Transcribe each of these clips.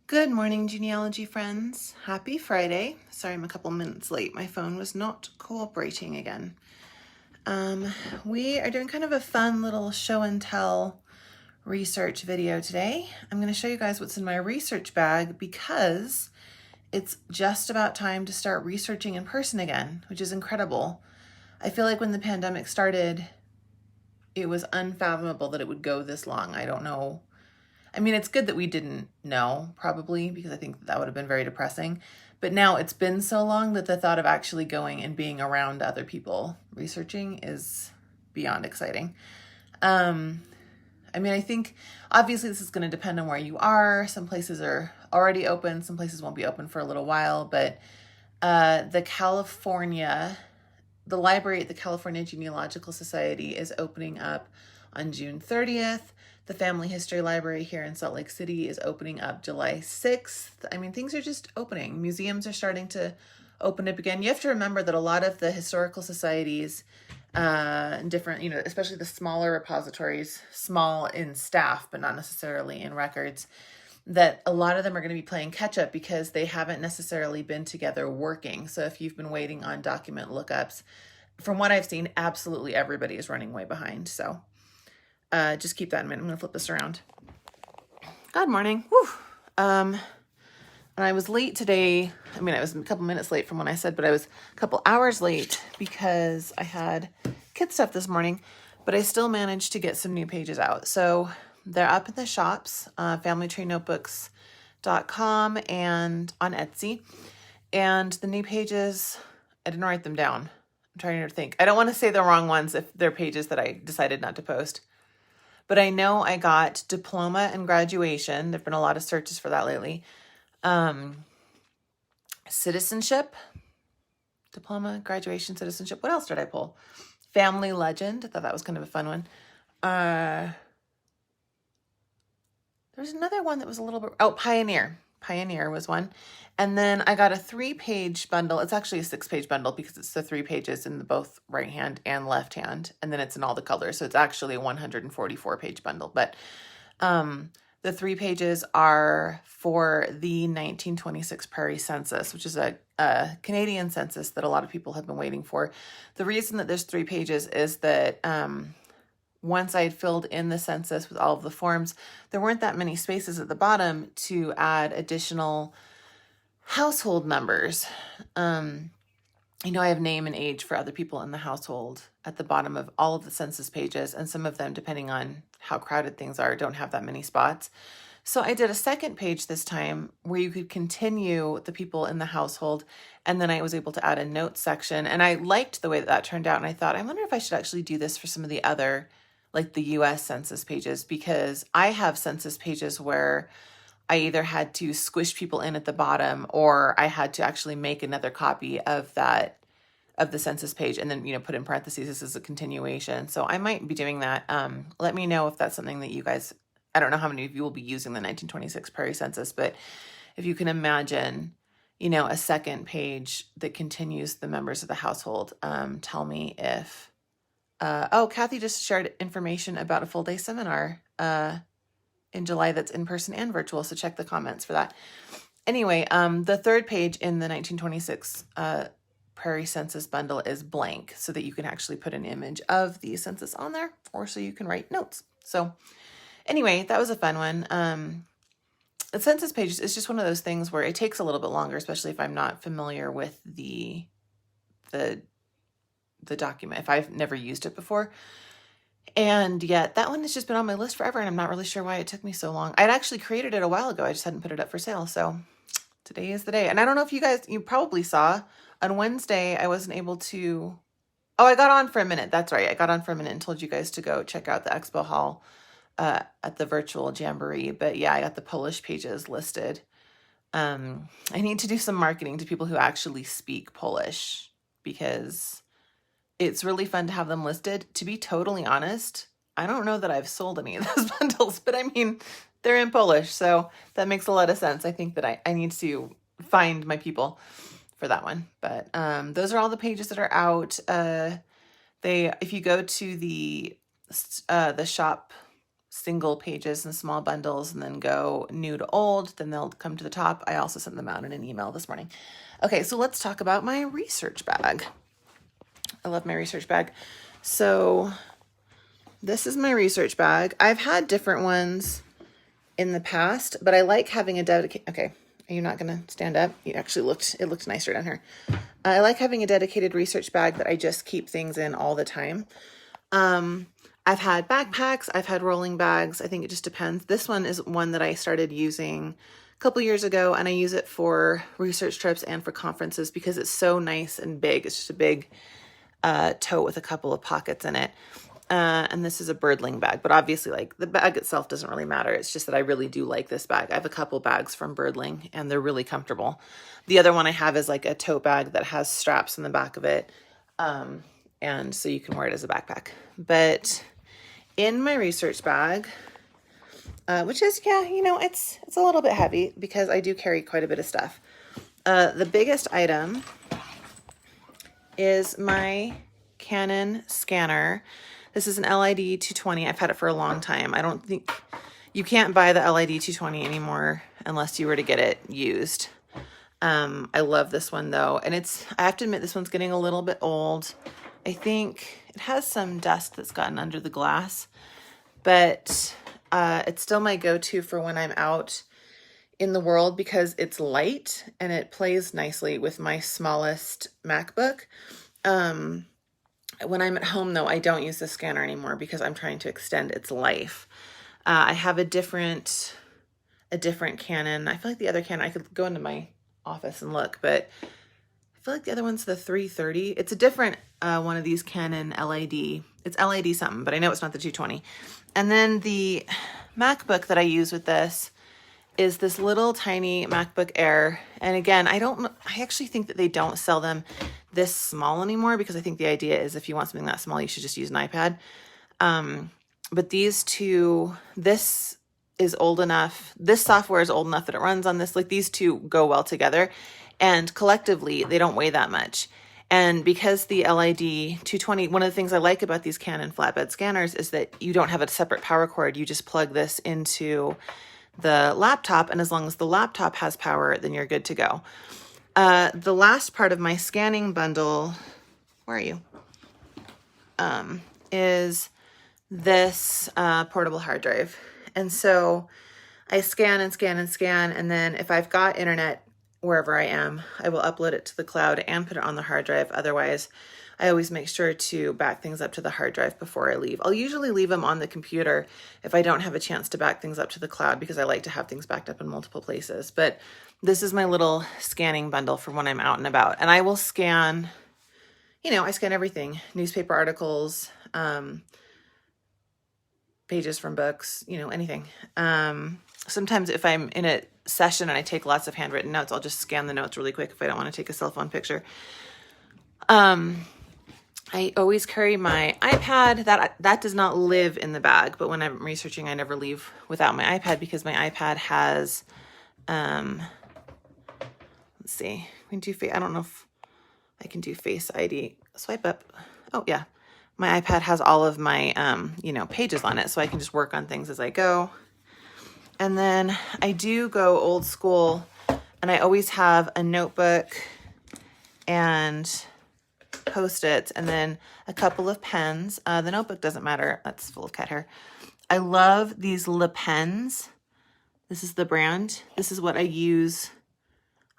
Good morning, genealogy friends. Happy Friday. Sorry I'm a couple minutes late. My phone was not cooperating again. We are doing kind of a fun little show and tell research video today. I'm going to show you guys what's in my research bag because it's just about time to start researching in person again, which is incredible. I feel like when the pandemic started, it was unfathomable that it would go this long. I don't know. I mean, it's good that we didn't know, probably, because I think that would have been very depressing. But now it's been so long that the thought of actually going and being around other people researching is beyond exciting. I think obviously this is going to depend on where you are. Some places are already open, some places won't be open for a little while, but the library at the California Genealogical Society is opening up on June 30th. The Family History Library here in Salt Lake City is opening up July 6th. I mean, things are just opening. Museums are starting to open up again. You have to remember that a lot of the historical societies, different, especially the smaller repositories, small in staff, but not necessarily in records, that a lot of them are going to be playing catch up because they haven't necessarily been together working. So if you've been waiting on document lookups, from what I've seen, absolutely everybody is running way behind. So just keep that in mind. I'm going to flip this around. Good morning. Whew. And I was late today. I mean, I was a couple minutes late from when I said, but I was a couple hours late because I had kid stuff this morning, but I still managed to get some new pages out. So they're up in the shops, familytreenotebooks.com and on Etsy. And the new pages, I didn't write them down. I'm trying to think. I don't want to say the wrong ones if they're pages that I decided not to post. But I know I got diploma and graduation. There've been a lot of searches for that lately. Citizenship, diploma, graduation, citizenship. What else did I pull? Family legend. I thought that was kind of a fun one. There's another one that was a little bit, Pioneer. Pioneer was one. And then I got a 3-page bundle. It's actually a 6-page bundle because it's the 3 pages in both right hand and left hand. And then it's in all the colors. So it's actually a 144-page bundle. But the 3 pages are for the 1926 Prairie Census, which is a Canadian census that a lot of people have been waiting for. The reason that there's 3 pages is that once I had filled in the census with all of the forms, there weren't that many spaces at the bottom to add additional household members. I have name and age for other people in the household at the bottom of all of the census pages, and some of them, depending on how crowded things are, don't have that many spots. So I did a 2nd page this time where you could continue the people in the household, and then I was able to add a notes section, and I liked the way that turned out, and I thought, I wonder if I should actually do this for some of the other, like the US Census pages, because I have census pages where I either had to squish people in at the bottom or I had to actually make another copy of the census page and then, put in parentheses, this is a continuation. So I might be doing that. Let me know if that's something that you guys, I don't know how many of you will be using the 1926 Prairie Census, but if you can imagine, a 2nd page that continues the members of the household, tell me if, Kathy just shared information about a full day seminar, in July that's in person and virtual. So check the comments for that. Anyway, the 3rd page in the 1926 Prairie Census bundle is blank so that you can actually put an image of the census on there, or so you can write notes. So anyway, that was a fun one. The census pages is just one of those things where it takes a little bit longer, especially if I'm not familiar with the document, if I've never used it before. And yet that one has just been on my list forever, and I'm not really sure why it took me so long. I'd actually created it a while ago. I just hadn't put it up for sale. So today is the day. And I don't know if you probably saw on Wednesday, I wasn't able to, I got on for a minute. That's right. I got on for a minute and told you guys to go check out the expo hall at the virtual jamboree. But yeah, I got the Polish pages listed. I need to do some marketing to people who actually speak Polish because it's really fun to have them listed. To be totally honest, I don't know that I've sold any of those bundles, but I mean, they're in Polish, so that makes a lot of sense. I think that I need to find my people for that one. But those are all the pages that are out. If you go to the shop single pages and small bundles and then go new to old, then they'll come to the top. I also sent them out in an email this morning. Okay, so let's talk about my research bag. I love my research bag. So this is my research bag. I've had different ones in the past, but I like having a dedicated, okay, are you not going to stand up? It looked nicer down here. I like having a dedicated research bag that I just keep things in all the time. I've had backpacks, I've had rolling bags. I think it just depends. This one is one that I started using a couple years ago, and I use it for research trips and for conferences because it's so nice and big. It's just a big tote with a couple of pockets in it. And this is a Birdling bag, but obviously like the bag itself doesn't really matter. It's just that I really do like this bag. I have a couple bags from Birdling and they're really comfortable. The other one I have is like a tote bag that has straps in the back of it. And so you can wear it as a backpack. But in my research bag, which is, it's a little bit heavy because I do carry quite a bit of stuff. The biggest item is my Canon scanner. This is an LID 220. I've had it for a long time. I don't think you can't buy the LID 220 anymore unless you were to get it used. I love this one though. And I have to admit, this one's getting a little bit old. I think it has some dust that's gotten under the glass, but it's still my go-to for when I'm out in the world because it's light and it plays nicely with my smallest MacBook. When I'm at home though, I don't use the scanner anymore because I'm trying to extend its life. I have a different Canon. I feel like the other Canon, I could go into my office and look, but I feel like the other one's the 330. It's a different one of these Canon LID. It's LID something, but I know it's not the 220. And then the MacBook that I use with this is this little tiny MacBook Air. And again, I actually think that they don't sell them this small anymore because I think the idea is if you want something that small, you should just use an iPad. But these two, this is old enough. This software is old enough that it runs on this. Like these two go well together and collectively they don't weigh that much. And because the LID 220, one of the things I like about these Canon flatbed scanners is that you don't have a separate power cord. You just plug this into the laptop, and as long as the laptop has power, then you're good to go. The last part of my scanning bundle, where are you? Is this portable hard drive. And so I scan and scan and scan, and then if I've got internet wherever I am, I will upload it to the cloud and put it on the hard drive. Otherwise, I always make sure to back things up to the hard drive before I leave. I'll usually leave them on the computer if I don't have a chance to back things up to the cloud because I like to have things backed up in multiple places. But this is my little scanning bundle for when I'm out and about. And I will scan, I scan everything. Newspaper articles, pages from books, anything. Sometimes if I'm in a session and I take lots of handwritten notes, I'll just scan the notes really quick if I don't want to take a cell phone picture. I always carry my iPad. That does not live in the bag, but when I'm researching, I never leave without my iPad because my iPad has, let's see, I don't know if I can do Face ID. Swipe up. Oh yeah. My iPad has all of my, pages on it, so I can just work on things as I go. And then I do go old school, and I always have a notebook and Post-its, and then a couple of pens. The notebook doesn't matter. That's full of cat hair. I love these Le Pens. This is the brand. This is what I use.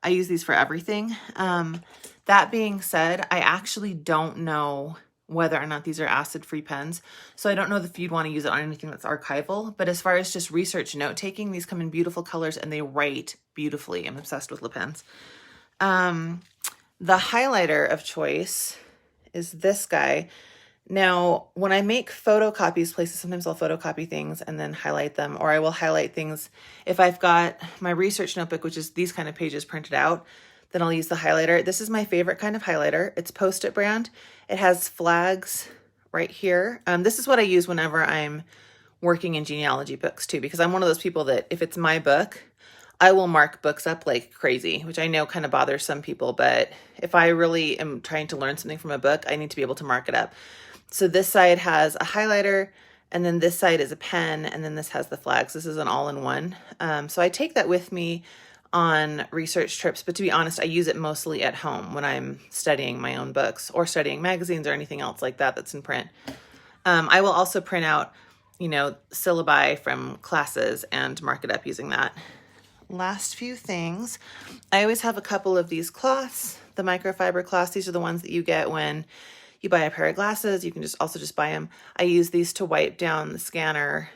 I use these for everything. That being said, I actually don't know whether or not these are acid-free pens. So I don't know if you'd want to use it on anything that's archival, but as far as just research note-taking, these come in beautiful colors and they write beautifully. I'm obsessed with Le Pens. The highlighter of choice is this guy. Now, when I make photocopies places, sometimes I'll photocopy things and then highlight them, or I will highlight things. If I've got my research notebook, which is these kind of pages printed out, then I'll use the highlighter. This is my favorite kind of highlighter. It's Post-it brand. It has flags right here. This is what I use whenever I'm working in genealogy books too, because I'm one of those people that if it's my book, I will mark books up like crazy, which I know kind of bothers some people, but if I really am trying to learn something from a book, I need to be able to mark it up. So this side has a highlighter, And then this side is a pen, and then this has the flags. This is an all-in-one. So I take that with me on research trips, but to be honest, I use it mostly at home when I'm studying my own books or studying magazines or anything else like that that's in print. I will also print out, syllabi from classes and mark it up using that. Last few things, I always have a couple of these cloths, the microfiber cloths. These are the ones that you get when you buy a pair of glasses. You can just buy them. I use these to wipe down the scanner,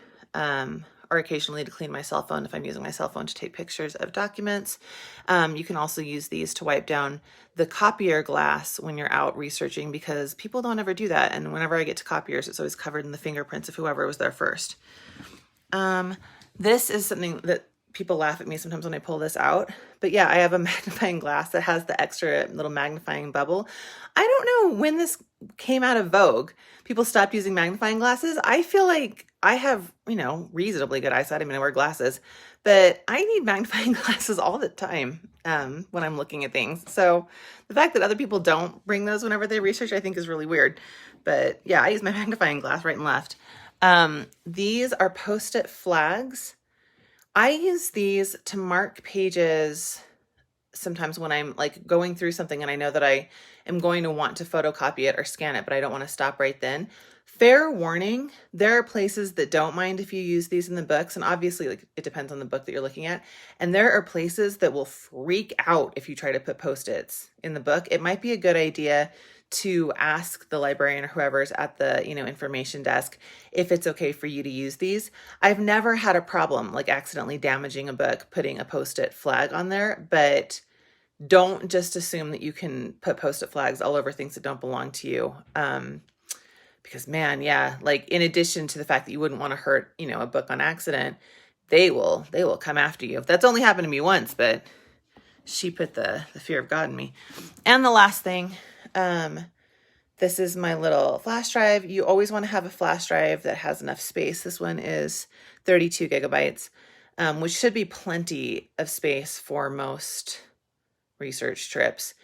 or occasionally to clean my cell phone if I'm using my cell phone to take pictures of documents. You can also use these to wipe down the copier glass when you're out researching, because people don't ever do that. And whenever I get to copiers, it's always covered in the fingerprints of whoever was there first. This is something that people laugh at me sometimes when I pull this out, but yeah, I have a magnifying glass that has the extra little magnifying bubble. I don't know when this came out of vogue. People stopped using magnifying glasses. I feel like I have, reasonably good eyesight. I mean, I wear glasses, but I need magnifying glasses all the time when I'm looking at things. So the fact that other people don't bring those whenever they research, I think is really weird. But yeah, I use my magnifying glass right and left. These are Post-it flags. I use these to mark pages sometimes when I'm like going through something and I know that I am going to want to photocopy it or scan it, but I don't want to stop right then. Fair warning, there are places that don't mind if you use these in the books, and obviously it depends on the book that you're looking at. And there are places that will freak out if you try to put Post-its in the book. It might be a good idea to ask the librarian or whoever's at the, information desk if it's okay for you to use these. I've never had a problem like accidentally damaging a book, putting a Post-it flag on there, but don't just assume that you can put Post-it flags all over things that don't belong to you. Because man, yeah, like in addition to the fact that you wouldn't want to hurt, a book on accident, they will come after you. That's only happened to me once, but she put the fear of God in me. And the last thing, this is my little flash drive. You always want to have a flash drive that has enough space. This one is 32 gigabytes, which should be plenty of space for most research trips.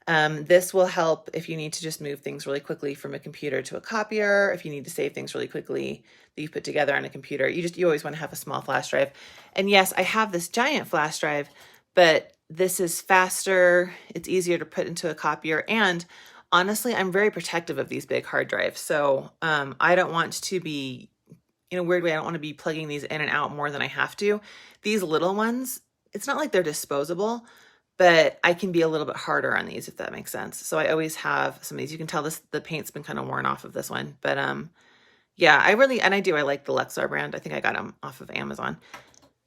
This will help if you need to just move things really quickly from a computer to a copier, if you need to save things really quickly that you've put together on a computer. You always want to have a small flash drive. And yes, I have this giant flash drive, but this is faster. It's easier to put into a copier. And honestly, I'm very protective of these big hard drives. So I don't want to be, in a weird way, I don't want to be plugging these in and out more than I have to. These little ones, it's not like they're disposable, but I can be a little bit harder on these, if that makes sense. So I always have some of these. You can tell the paint's been kind of worn off of this one. But yeah, I like the Lexar brand. I think I got them off of Amazon.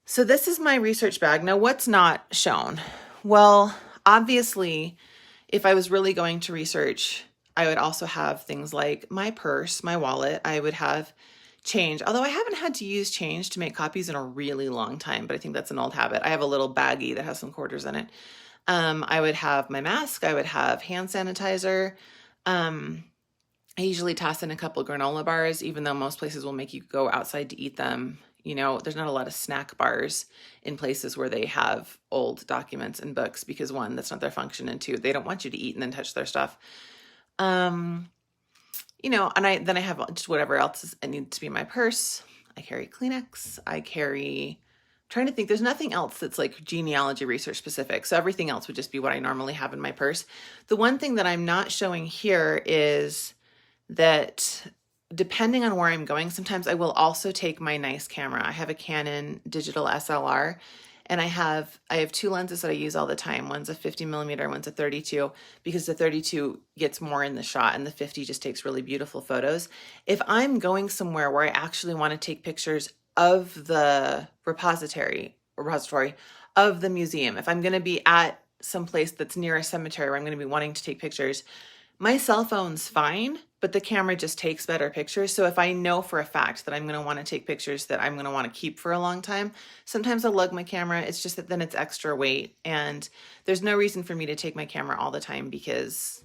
So this is my research bag. Now, what's not shown? Well, obviously, if I was really going to research, I would also have things like my purse, my wallet. I would have change, although I haven't had to use change to make copies in a really long time, but I think that's an old habit. I have a little baggie that has some quarters in it. I would have my mask. I would have hand sanitizer. I usually toss in a couple of granola bars, even though most places will make you go outside to eat them. There's not a lot of snack bars in places where they have old documents and books because one, that's not their function, and two, they don't want you to eat and then touch their stuff. And I have just whatever else needs to be in my purse. I carry Kleenex. Trying to think, there's nothing else that's like genealogy research specific. So everything else would just be what I normally have in my purse. The one thing that I'm not showing here is that depending on where I'm going, sometimes I will also take my nice camera. I have a Canon digital SLR, and I have two lenses that I use all the time. One's a 50 millimeter, one's a 32, because the 32 gets more in the shot and the 50 just takes really beautiful photos. If I'm going somewhere where I actually want to take pictures of the repository of the museum, if I'm going to be at some place that's near a cemetery where I'm going to be wanting to take pictures, my cell phone's fine, but the camera just takes better pictures. So if I know for a fact that I'm going to want to take pictures that I'm going to want to keep for a long time, sometimes I'll lug my camera. It's just that then it's extra weight, and there's no reason for me to take my camera all the time because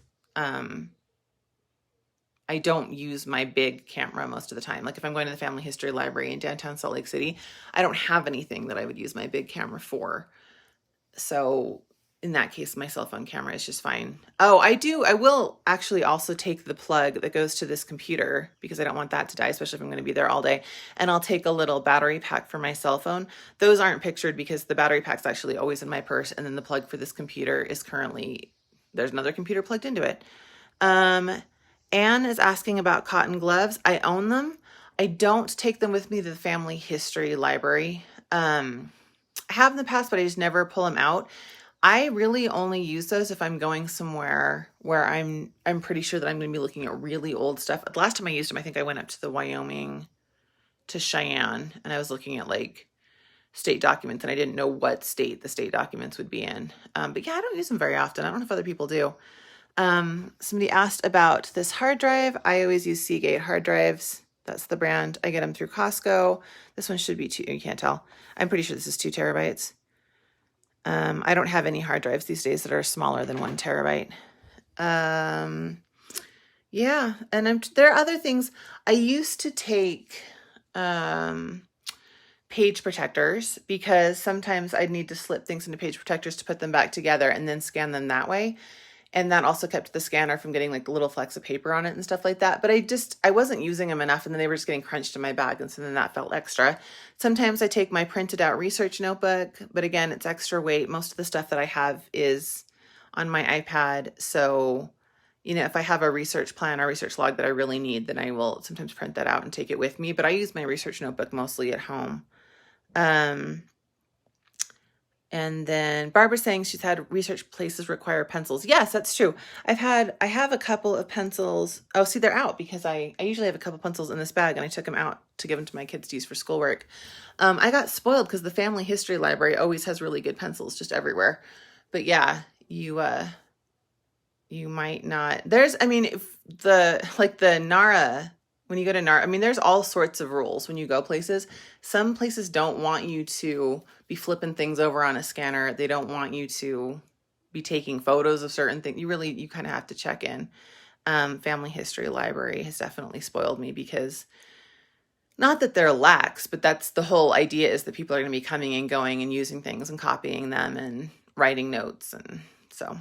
I don't use my big camera most of the time. Like if I'm going to the Family History Library in downtown Salt Lake City, I don't have anything that I would use my big camera for. So in that case, my cell phone camera is just fine. Oh, I will actually also take the plug that goes to this computer because I don't want that to die, especially if I'm going to be there all day. And I'll take a little battery pack for my cell phone. Those aren't pictured because the battery pack's actually always in my purse. And then the plug for this computer is currently, there's another computer plugged into it. Anne is asking about cotton gloves. I own them. I don't take them with me to the family history library. I have in the past, but I just never pull them out. I really only use those if I'm going somewhere where I'm pretty sure that I'm going to be looking at really old stuff. The last time I used them, I think I went up to the Wyoming, to Cheyenne, and I was looking at like state documents, and I didn't know what state the state documents would be in. But yeah, I don't use them very often. I don't know if other people do. Somebody asked about this hard drive. I always use Seagate hard drives. That's the brand. I get them through Costco. This one should be you can't tell. I'm pretty sure this is 2 terabytes. I don't have any hard drives these days that are smaller than 1 terabyte. Yeah, and there are other things. I used to take page protectors because sometimes I'd need to slip things into page protectors to put them back together and then scan them that way. And that also kept the scanner from getting like little flecks of paper on it and stuff like that. But I wasn't using them enough, and then they were just getting crunched in my bag. And so then that felt extra. Sometimes I take my printed out research notebook, but again, it's extra weight. Most of the stuff that I have is on my iPad. So, if I have a research plan or research log that I really need, then I will sometimes print that out and take it with me. But I use my research notebook mostly at home. And then Barbara's saying she's had research places require pencils. Yes, that's true. I have a couple of pencils. Oh, see, they're out because I usually have a couple pencils in this bag, and I took them out to give them to my kids to use for schoolwork. I got spoiled because the family history library always has really good pencils just everywhere. But yeah, you might not. If the NARA, when you go to NARA, there's all sorts of rules when you go places. Some places don't want you to be flipping things over on a scanner. They don't want you to be taking photos of certain things. You kind of have to check in. Family history library has definitely spoiled me because, not that they're lax, but that's the whole idea, is that people are going to be coming and going and using things and copying them and writing notes. And so,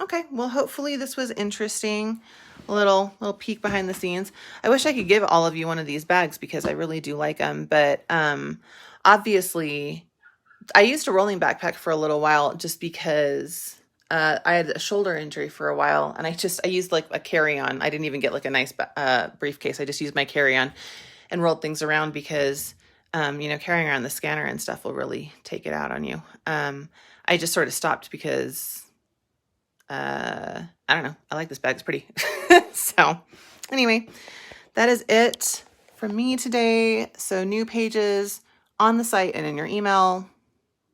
okay, well, hopefully this was interesting. A little peek behind the scenes. I wish I could give all of you one of these bags because I really do like them. But obviously, I used a rolling backpack for a little while just because I had a shoulder injury for a while, and I used like a carry-on. I didn't even get like a nice briefcase. I just used my carry-on and rolled things around because carrying around the scanner and stuff will really take it out on you. I just sort of stopped because I don't know. I like this bag. It's pretty. So anyway, that is it from me today. So new pages on the site and in your email.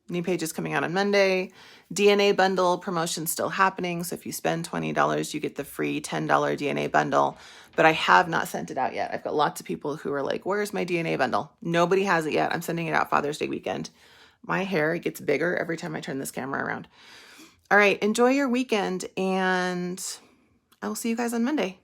New pages coming out on Monday. DNA bundle promotion still happening. So if you spend $20, you get the free $10 DNA bundle. But I have not sent it out yet. I've got lots of people who are like, where's my DNA bundle? Nobody has it yet. I'm sending it out Father's Day weekend. My hair gets bigger every time I turn this camera around. All right, enjoy your weekend, and I will see you guys on Monday.